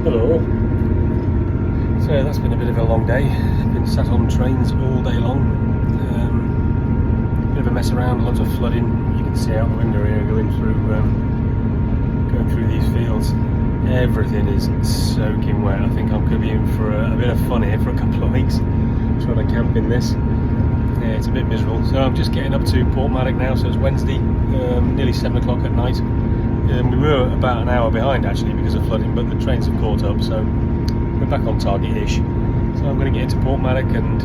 Hello. So that's been a bit of a long day. Been sat on trains all day long. Bit of a mess around, lots of flooding. You can see out the window here going through these fields. Everything is soaking wet. I think I'm going to be in for a bit of fun here for a couple of weeks, trying to camp in this. Yeah, it's a bit miserable. So I'm just getting up to Portmarnock now. So it's Wednesday, nearly 7 o'clock at night. We were about an hour behind actually because of flooding, but the trains have caught up, so we're back on target-ish. So I'm going to get into Portmarnock and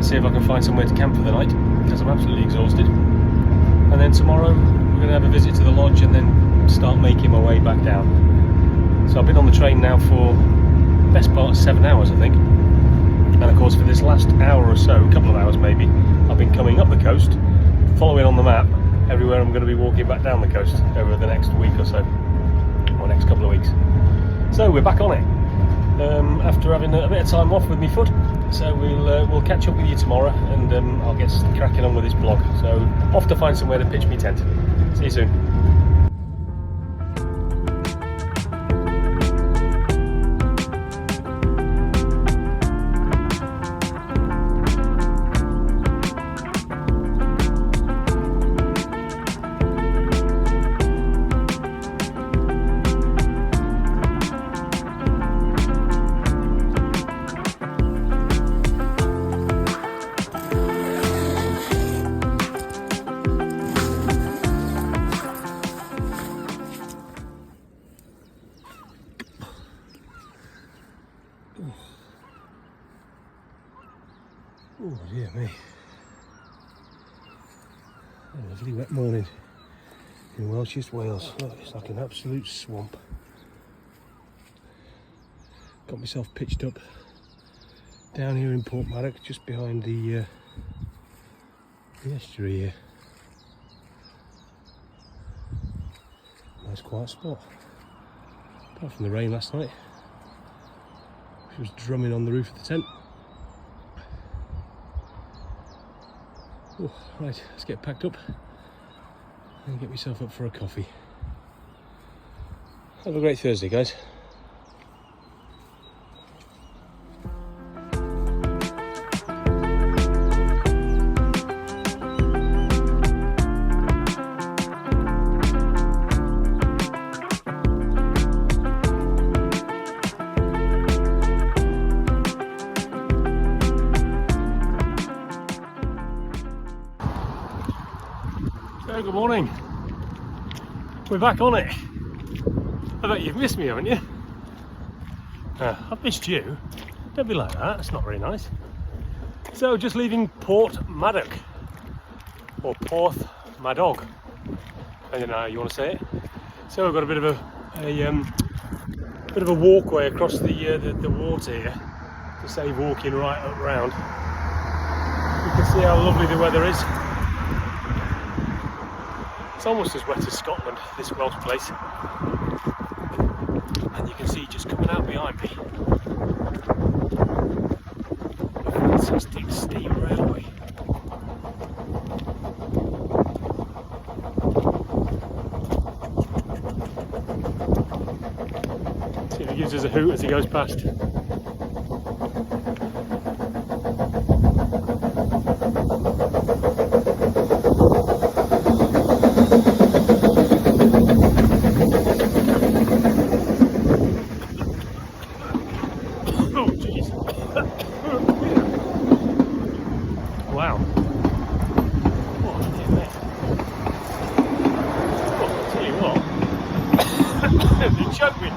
see if I can find somewhere to camp for the night, because I'm absolutely exhausted. And then tomorrow we're going to have a visit to the lodge and then start making my way back down. So I've been on the train now for the best part of 7 hours, I think. And of course for this last hour or so, a couple of hours maybe, I've been coming up the coast, following on the map everywhere I'm going to be walking back down the coast over the next week or so, or next couple of weeks. So we're back on it after having a bit of time off with my foot. So we'll catch up with you tomorrow, and I'll get cracking on with this blog. So off to find somewhere to pitch me tent. See you soon. Oh dear me. A lovely wet morning in Welshist Wales. Look, it's like an absolute swamp. Got myself pitched up down here in Portmarnock, just behind the estuary here. Nice quiet spot. Apart from the rain last night, which was drumming on the roof of the tent. Oh, right, let's get packed up and get myself up for a coffee. Have a great Thursday, guys. Good morning. We're back on it. I bet you've missed me, haven't you? I've missed you. Don't be like that, that's not very nice. So just leaving Portmarnock, or Porthmadog, I don't know how you want to say it. So we've got a bit of a walkway across the water here to save walking right up round. You can see how lovely the weather is. It's almost as wet as Scotland, this Welsh place. And you can see just coming out behind me, a fantastic steam railway. See if he gives us a hoot as he goes past. Wow. Oh, dear me. Oh, I'll tell you what. You choked me.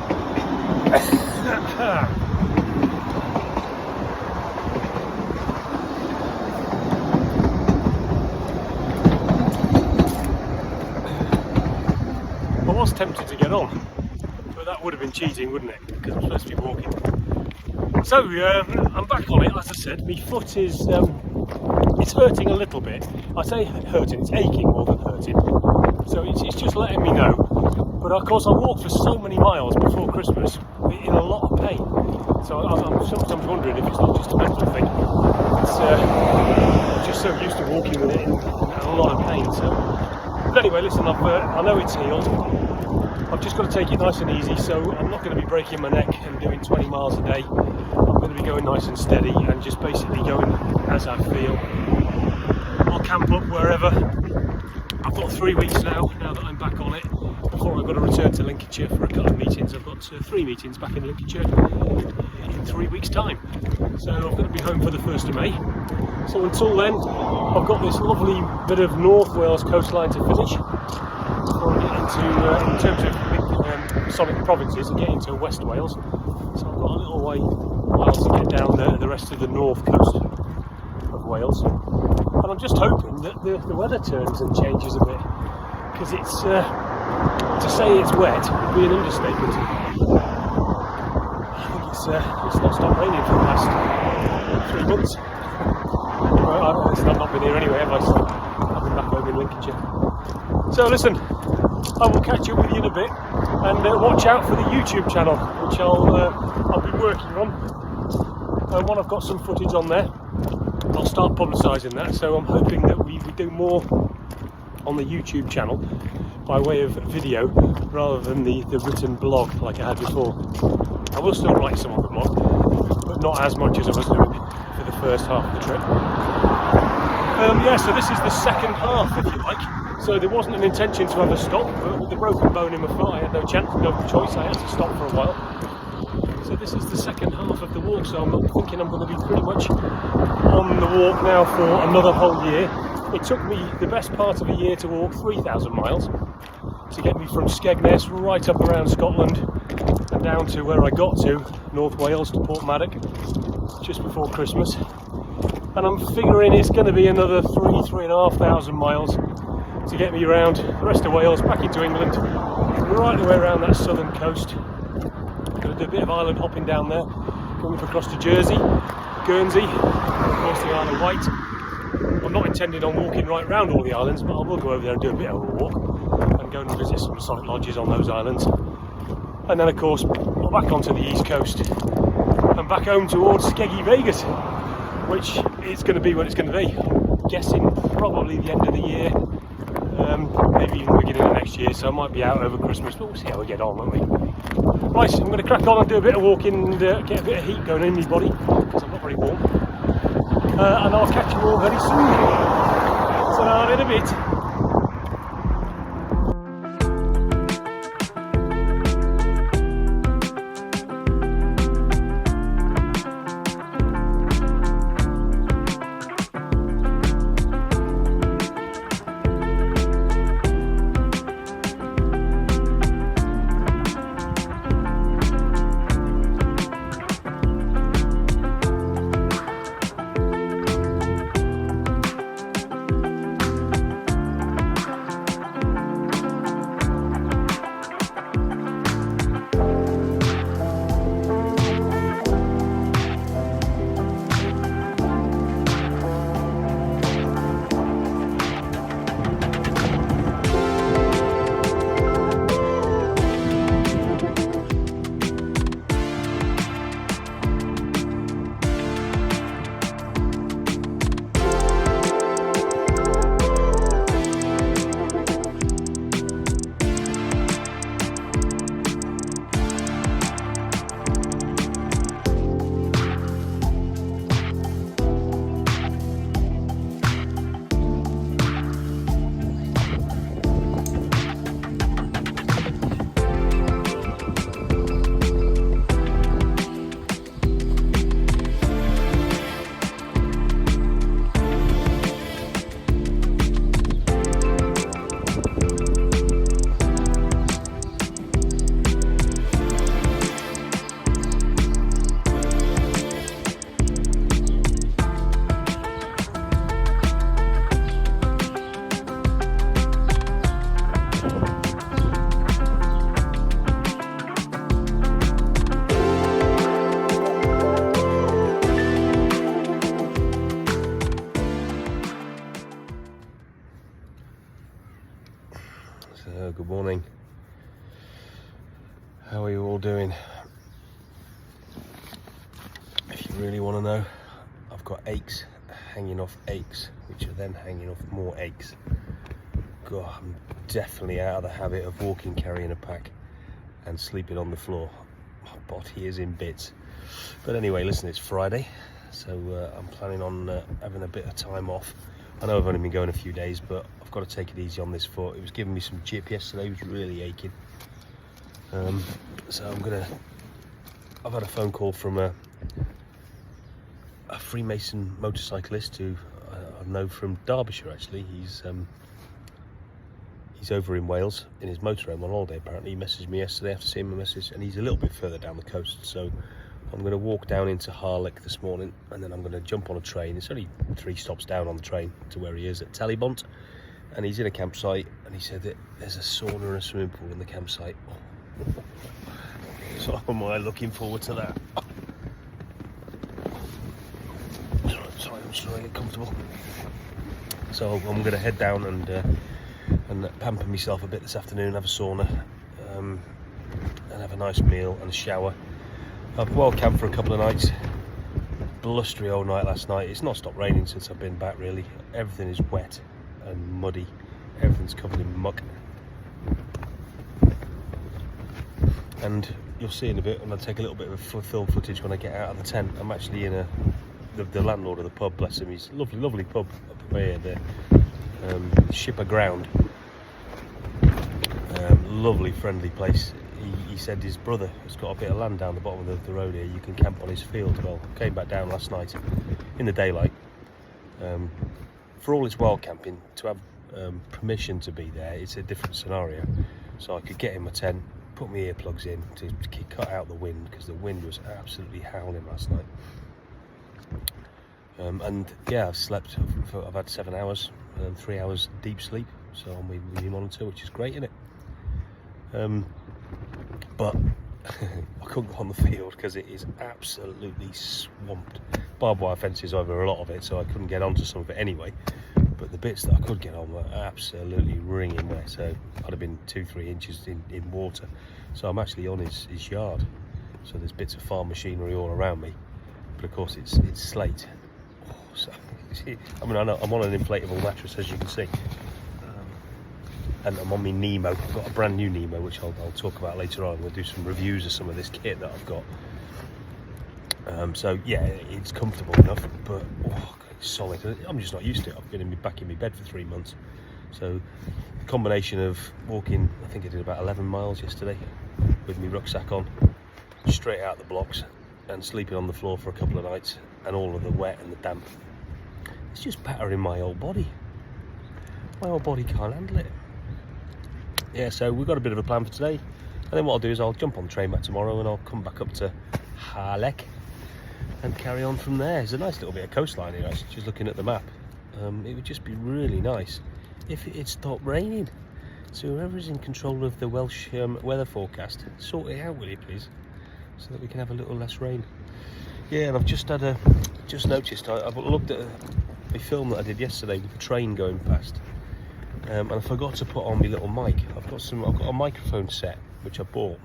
I was tempted to get on, but that would have been cheating, wouldn't it? Because I'm supposed to be walking. So I'm back on it. As I said, my foot is it's hurting a little bit. I say hurting, it's aching more than hurting. So it's just letting me know. But of course I walked for so many miles before Christmas in a lot of pain. So I'm sometimes wondering if it's not just a mental thing. It's I'm just so used to walking with it in a lot of pain. So But anyway, listen, I know it's healed. I've just got to take it nice and easy, so I'm not going to be breaking my neck and doing 20 miles a day. I'm going to be going nice and steady and just basically going as I feel. I'll camp up wherever. I've got 3 weeks now that I'm back on it, before I've got to return to Lincolnshire for a couple of meetings. I've got 3 meetings back in Lincolnshire in 3 weeks' time. So I'm going to be home for the 1st of May. So until then, I've got this lovely bit of North Wales coastline to finish before I get into, in terms of Sonic provinces, I get into West Wales. So I've got a little while to get down the rest of the north coast of Wales. And I'm just hoping that the weather turns and changes a bit, because it's, to say it's wet would be an understatement. I think it's not stopped raining for the past 3 months. I've not been here anyway, have I? So I've been back home in Lincolnshire. So listen, I will catch up with you in a bit, and watch out for the YouTube channel, which I'll be working on. When I've got some footage on there, I'll start publicising that. So I'm hoping that we do more on the YouTube channel by way of video rather than the written blog like I had before. I will still write some on the blog, but not as much as I was doing for the first half of the trip. Yeah, so this is the second half, if you like. So there wasn't an intention to have a stop, but with the broken bone in my foot I had no choice, I had to stop for a while. So this is the second half of the walk, so I'm thinking I'm going to be pretty much on the walk now for another whole year. It took me the best part of a year to walk 3,000 miles, to get me from Skegness right up around Scotland and down to where I got to, North Wales, to Portmaddock, just before Christmas. And I'm figuring it's going to be another 3,500 miles to get me around the rest of Wales, back into England, right the way around that southern coast. I'm going to do a bit of island hopping down there, going up across to Jersey, Guernsey, and of course the Isle of Wight. I'm not intending on walking right round all the islands, but I will go over there and do a bit of a walk and go and visit some Sonic lodges on those islands. And then of course back onto the east coast and back home towards Skeggy Vegas, which is going to be what it's going to be. I'm guessing probably the end of the year, maybe even beginning of next year, so I might be out over Christmas, but we'll see how we get on, won't we? Right, I'm going to crack on and do a bit of walking and get a bit of heat going in my body, because I'm not very warm. And I'll catch you all very soon. So in a bit. So, good morning. How are you all doing? If you really want to know, I've got aches hanging off aches, which are then hanging off more aches. God, I'm definitely out of the habit of walking, carrying a pack and sleeping on the floor. My body is in bits. But anyway, listen, it's Friday, so I'm planning on having a bit of time off. I know I've only been going a few days, but I've got to take it easy on this foot. It was giving me some jip yesterday, it was really aching. So I've had a phone call from a Freemason motorcyclist who I know from Derbyshire. Actually, he's over in Wales in his motorhome on holiday. Apparently, he messaged me yesterday after seeing my message, and he's a little bit further down the coast. So I'm going to walk down into Harlech this morning, and then I'm going to jump on a train. It's only 3 stops down on the train to where he is at Talybont, and he's in a campsite. And he said that there's a sauna and a swimming pool in the campsite. So am I looking forward to that. Sorry, I'm just trying to get comfortable. So I'm going to head down and pamper myself a bit this afternoon, have a sauna, and have a nice meal and a shower. I've well camped for a couple of nights. Blustery all night last night. It's not stopped raining since I've been back, really. Everything is wet and muddy. Everything's covered in muck. And you'll see in a bit, and I'll take a little bit of film footage when I get out of the tent. I'm actually in the landlord of the pub, bless him. He's a lovely pub up here, the Shipper Ground. Lovely, friendly place. He said his brother has got a bit of land down the bottom of the road here. You can camp on his field. Well, I came back down last night in the daylight. For all its wild camping, to have permission to be there, it's a different scenario. So I could get in my tent, put my earplugs in to cut out the wind, because the wind was absolutely howling last night. And yeah, I've slept. I've had 7 hours and 3 hours deep sleep. So on my monitor, which is great, isn't it? But I couldn't go on the field because it is absolutely swamped. Barbed wire fences over a lot of it, so I couldn't get onto some of it anyway. But the bits that I could get on were absolutely wringing wet, so I'd have been 2-3 inches in water. So I'm actually on his yard, so there's bits of farm machinery all around me. But of course it's slate. Oh, so I mean, I know I'm on an inflatable mattress, as you can see. And I'm on my Nemo. I've got a brand new Nemo, which I'll talk about later on. We'll do some reviews of some of this kit that I've got. So yeah, it's comfortable enough, but it's solid. I'm just not used to it. I've been back in my bed for 3 months. So the combination of walking, I think I did about 11 miles yesterday with my rucksack on, straight out the blocks, and sleeping on the floor for a couple of nights, and all of the wet and the damp. It's just battering my old body. My old body can't handle it. Yeah, so we've got a bit of a plan for today, and then what I'll do is I'll jump on the train back tomorrow, and I'll come back up to Harlech and carry on from there. There's a nice little bit of coastline here, actually, just looking at the map. It would just be really nice if it had stopped raining. So whoever's in control of the Welsh weather forecast, sort it out, will you please, so that we can have a little less rain. Yeah, and I've just noticed, I've looked at the film that I did yesterday with the train going past. And I forgot to put on my little mic. I've got a microphone set which I bought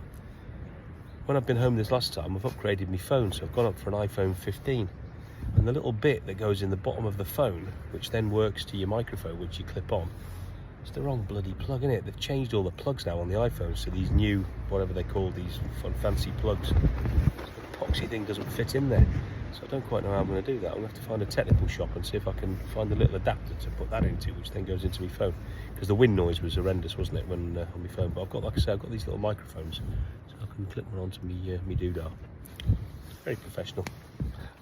when I've been home this last time. I've upgraded my phone, so I've gone up for an iPhone 15, and the little bit that goes in the bottom of the phone, which then works to your microphone, which you clip on, it's the wrong bloody plug, in it. They've changed all the plugs now on the iPhone, so these new, whatever they call these fancy plugs, the epoxy thing doesn't fit in there. So I don't quite know how I'm going to do that. I'm going to have to find a technical shop and see if I can find a little adapter to put that into, which then goes into my phone. Because the wind noise was horrendous, wasn't it, when on my phone? But I've got, like I say, I've got these little microphones, so I can clip one onto me doodah. Very professional.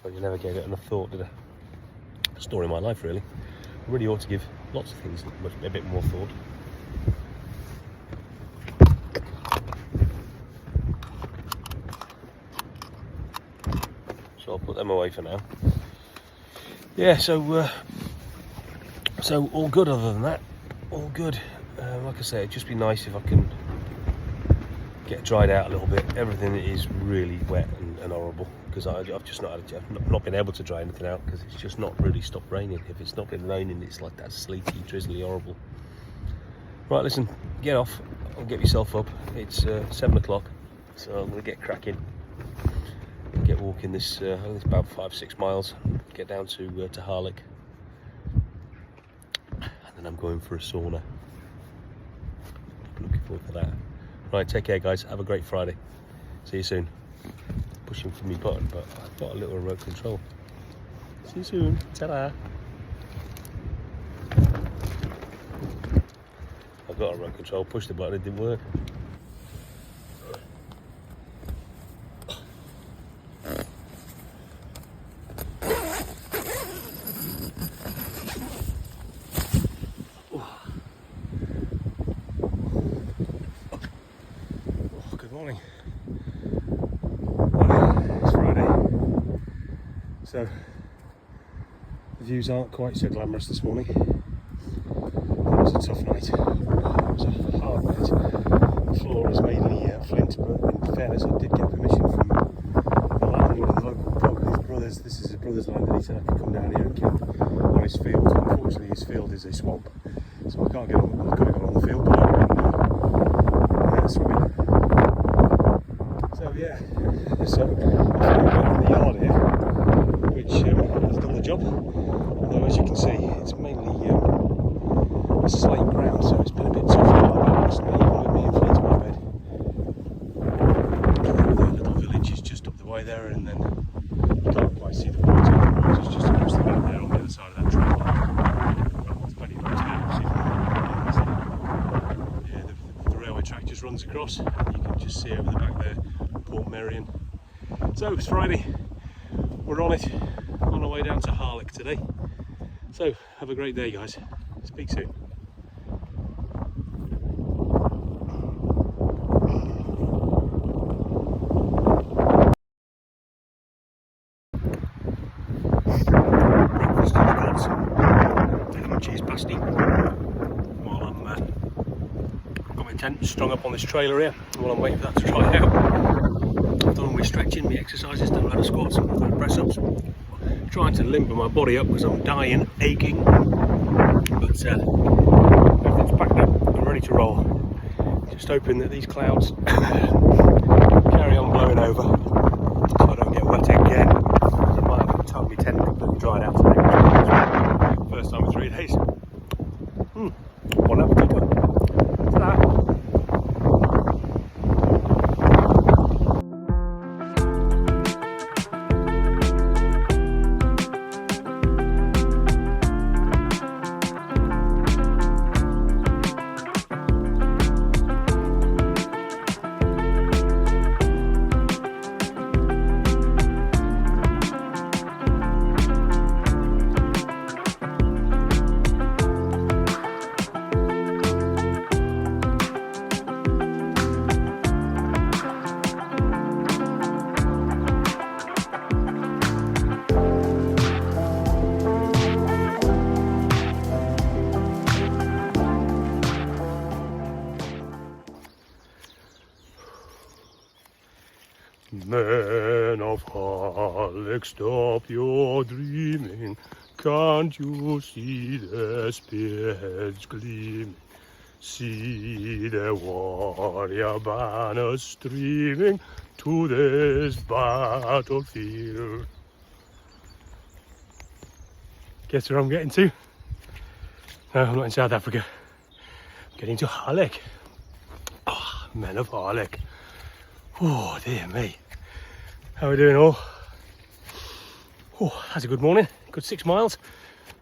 Well, you never gave it enough thought, did I? Story of my life, really. I really ought to give lots of things a bit more thought. So I'll put them away for now. Yeah, so all good other than that. All good. Like I say, it'd just be nice if I can get dried out a little bit. Everything is really wet and horrible, because I've just not been able to dry anything out, because it's just not really stopped raining. If it's not been raining, it's like that sleety, drizzly, horrible. Right, listen, get off. I'll get yourself up. It's 7 o'clock, so I'm going to get cracking. Get walking this, I think it's about 5-6 miles. Get down to Harlech, and then I'm going for a sauna. grateful for that. Right, take care guys, have a great Friday. See you soon. Pushing for me button, but I've got a little remote control. See you soon, ta-da. I've got a remote control, push the button, it didn't work. Good morning. It's Friday, so the views aren't quite so glamorous this morning. It was a tough night. It was a hard night. The floor is mainly flint, but in fairness, I did get permission from the landlord of the local pub, his brothers. This is his brother's land, and he said I could come down here and camp on his field. Unfortunately, his field is a swamp, so I can't get on. I could have gone on the field, but I went swimming. So yeah, so I'm in the yard here, which has done the job. Although as you can see, it's mainly a slate ground, so it's been a bit tough like that recently, even with me in Fleet my bed. The little village is just up the way there, and then you can't quite see the water. The water's just across the back there on the other side of that trail. Well, it's plenty of road to go. Yeah, the railway track just runs across, and you can just see over the back there Portmeirion. So it's Friday, we're on it, on our way down to Harlech today. So have a great day guys, speak soon. Breakfast has got ham and cheese pasty while I've got my tent strung up on this trailer here while I'm waiting for that to dry out. I've done my stretching, my exercises, done a lot of squats, a lot of press ups, trying to limber my body up because I'm dying, aching, but everything's packed up and ready to roll. Just hoping that these clouds carry on blowing over so I don't get wet again. I might have to tug my tent completely dried out today, first time in 3 days. Bon appetito. Ta-da. Men of Harlech, stop your dreaming. Can't you see the spearheads gleaming? See the warrior banners streaming to this battlefield. Guess where I'm getting to? No, I'm not in South Africa. I'm getting to Harlech. Oh, men of Harlech. Oh dear me. How are we doing all? Oh, that's a good morning. Good 6 miles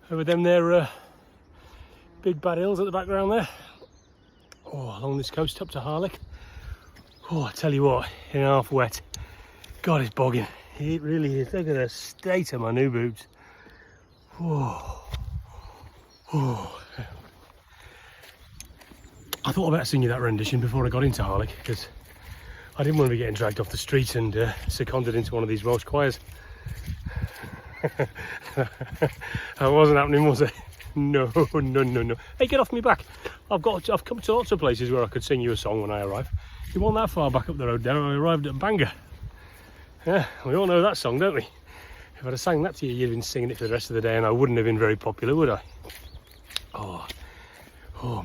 over them there big bad hills at the background there. Oh, along this coast up to Harlech. Oh, I tell you what, in half wet. God, it's bogging. It really is. Look at the state of my new boots. Oh. Oh. I thought about singing that rendition before I got into Harlech because I didn't want to be getting dragged off the street and seconded into one of these Welsh choirs. That wasn't happening, was it? No. Hey, get off me back. I've come to lots of places where I could sing you a song when I arrive. You weren't that far back up the road there. I arrived at Bangor. Yeah, we all know that song, don't we? If I'd have sang that to you, you'd have been singing it for the rest of the day and I wouldn't have been very popular, would I? Oh,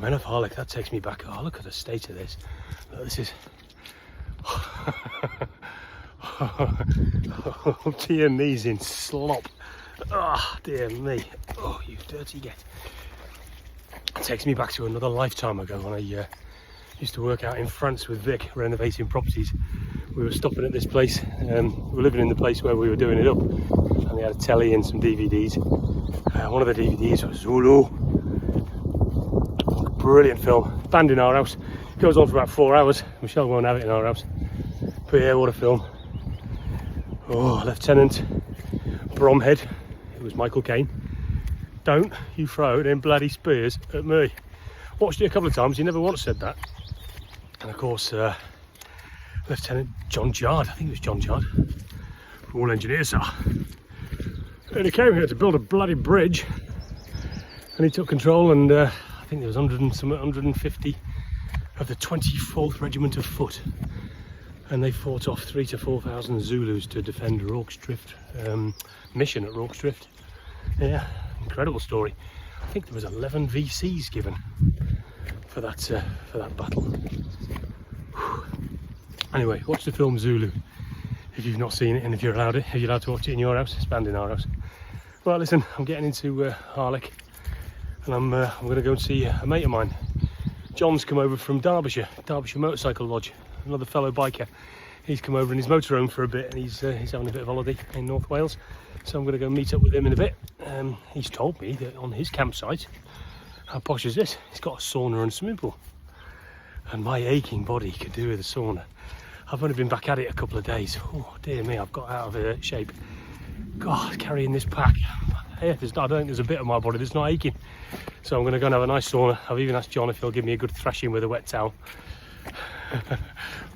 Men of Harlech, that takes me back. Oh, look at the state of this. Look, this is... Up to your knees in slop. Ah, oh, dear me. Oh, you dirty get. It takes me back to another lifetime ago when I Used to work out in France with Vic, renovating properties. We were stopping at this place. We were living in the place where we were doing it up, and they had a telly and some DVDs. One of the DVDs was Zulu. Brilliant film. Banned in our house. Goes on for about 4 hours. Michelle won't have it in our house. But yeah, what a film. Oh, Lieutenant Bromhead. It was Michael Caine. Don't you throw them bloody spears at me. Watched it a couple of times. He never once said that. And of course, Lieutenant John Jard. I think it was John Jard. Royal Engineer, sir. And he came here to build a bloody bridge. And he took control, and I think there was 150 of the 24th Regiment of Foot. And they fought off 3,000 to 4,000 Zulus to defend Rorke's Drift mission at Rorke's Drift. Yeah, incredible story. I think there was 11 VCs given for that battle. Whew. Anyway, watch the film Zulu if you've not seen it, and if you're allowed to watch it in your house. It's banned in our house. Right, listen, I'm getting into Harlech, and I'm going to go and see a mate of mine. John's come over from Derbyshire Motorcycle Lodge, another fellow biker. He's come over in his motorhome for a bit, and he's having a bit of holiday in North Wales. So I'm going to go meet up with him in a bit. He's told me that on his campsite, how posh is this? He's got a sauna and swimming pool. And my aching body could do with a sauna. I've only been back at it a couple of days. Oh dear me, I've got out of shape. God, carrying this pack. I don't think there's a bit of my body that's not aching. So I'm going to go and have a nice sauna. I've even asked John if he'll give me a good thrashing with a wet towel.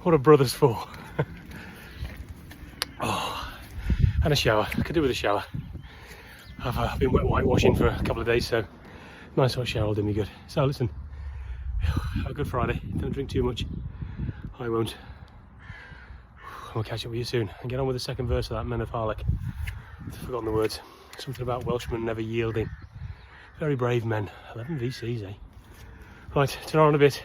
What are brothers for? Oh, and a shower. I could do with a shower. I've been wet whitewashing for a couple of days, so nice hot shower will do me good. So listen, have a good Friday. Don't drink too much. I won't. I'll catch up with you soon and get on with the second verse of that Men of Harlech. I've forgotten the words. Something about Welshmen never yielding. Very brave men. 11 VCs, eh? Right, ta-ra in a bit.